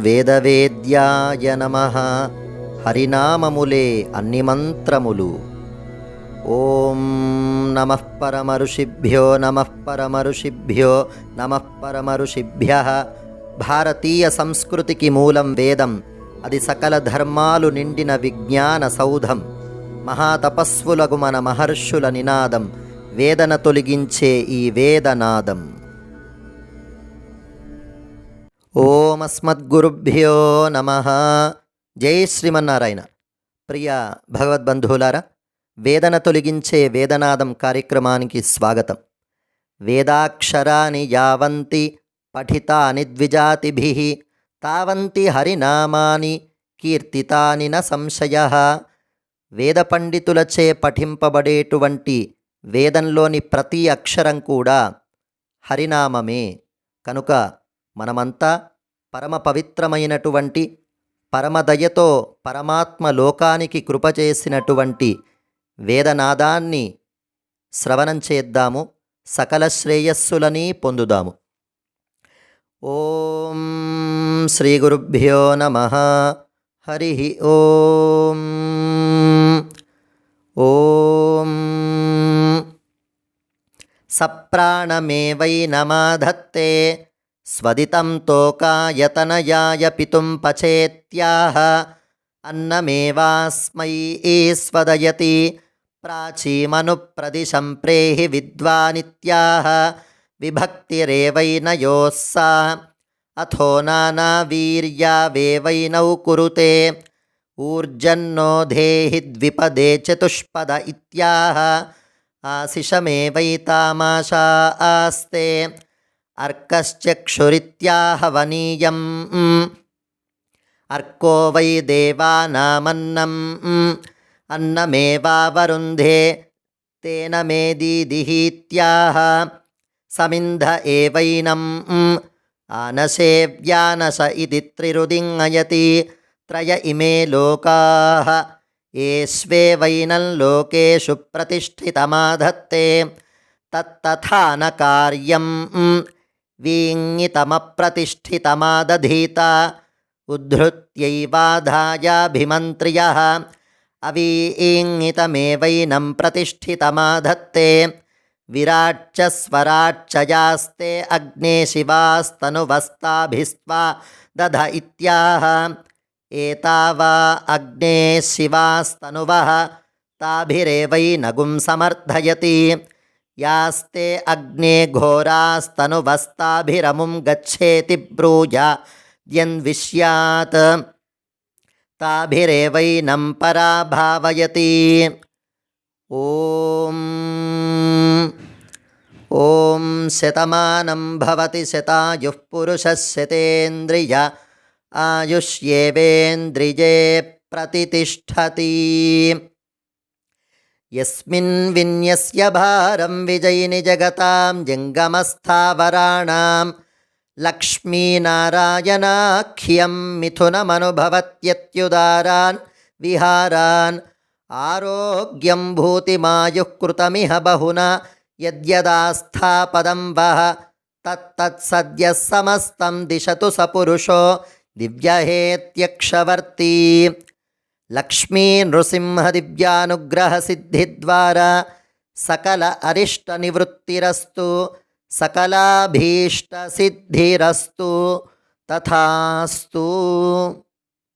వేదవేద్యాయ నమః. హరినామములే అన్ని మంత్రములు. ఓం నమః పరమఋషిభ్యో నమః పరమఋషిభ్యో నమః పరమఋషిభ్యః. భారతీయ సంస్కృతికి మూలం వేదం. అది సకల ధర్మాలు నిండిన విజ్ఞాన సౌధం. మహాతపస్వులకు మన మహర్షుల నినాదం. వేదన తొలగించే ఈ వేదనాదం. ఓం అస్మద్గురుభ్యో నమః. జై శ్రీమన్నారాయణ. ప్రియ భగవద్బంధువులారా, వేదన తొలగించే వేదనాదం కార్యక్రమానికి స్వాగతం. వేదాక్షరాని యావంతి పఠితాని ద్విజాతిభిః తావంతి హరినామాని కీర్తితాని న సంశయః. వేద పండితులచే పఠింపబడేటువంటి వేదంలోని ప్రతి అక్షరం కూడా హరినామమే. కనుక మనమంతా పరమ పవిత్రమైనటువంటి, పరమదయతో పరమాత్మ లోకానికి కృప చేసినటువంటి వేదనాదాన్ని శ్రవణం చేద్దాము. సకల శ్రేయస్సులని పొందుదాము. ఓం శ్రీ గురుభ్యో నమః. హరి ఓం. ఓం సప్రాణమేవైనమాధత్తే స్వదితం తోకాయతనయాయ పితుం పచేత్యాహ. అన్నమేవాస్మై ఈస్వదయతి ప్రాచీమనుప్రదిశం ప్రేహి విద్వానిత్యాహ. విభక్తిరేవైనయోస్సా అథో నానావీర్యావేవైనౌ కురుతే. ఊర్జన్నో దేహి ద్విపదే చతుష్పద ఇత్యాహ. ఆశిషమేవైతామాశా ఆస్తే అర్కశ్చక్షురిత్యాహవనీయం. అర్కో వై దేవానామన్నం అన్నమేవావరుంధే తేన మేదీదిహీత్యాహ. సమింధ ఏవైనం ఆనసేవ్యానస ఇతి త్రిరుదింగయతి. త్రయ ఇమే లోకాః ఏష్వేవైనం లోకేషు ప్రతిష్ఠితమాధత్తే. తత్తథా న కార్యం వీङ्गितमप्रतिष्ठितमादधीत. ఉద్ధృత్యైవాధాయాభిమంత్రియః అవీङ्गितमेवैनं प्रतिष्ठितमाधत्ते. విరాట్చ స్వరాట్చయాస్తే అగ్నే శివాస్తనువస్తాభిస్త్వా దధ ఇత్యాహ. ఏతావా అగ్నే శివాస్తనువః తాభిరేవైనగుం సమర్థయతి. యాస్తే అగ్నే ఘోరాస్తనువస్తాభిరముం గచ్ఛేతి బ్రూయ ద్యన్విష్యాత్. తాభిరేవైనం పరాభావయతి. ఓం ఓం శతమానం భవతి శతాయుః పురుషः శతేంద్రియ ఆయుష్యేవేంద్రియే ప్రతితిష్ఠతి. యస్మిన్ విన్యస్య భారం విజయిని జగతాం జంగమస్థావరాణాం. లక్ష్మీనారాయణాఖ్యం మిథునమనుభవత్యత్యుదారాన్ విహారాన్. ఆరోగ్యం భూతిమాయుః కృతమిహ బహునా యద్యదాస్థాపదం వః. తత్తత్సద్యః సమస్తం దిశతు సపురుషో దివ్యహేత్యక్షవర్తి. లక్ష్మీ నృసింహ దివ్యానుగ్రహ సిద్ధిద్వారా సకల అరిష్ట నివృత్తిరస్తు. సకలాభీష్ట సిద్ధిరస్తు. తథాస్తు.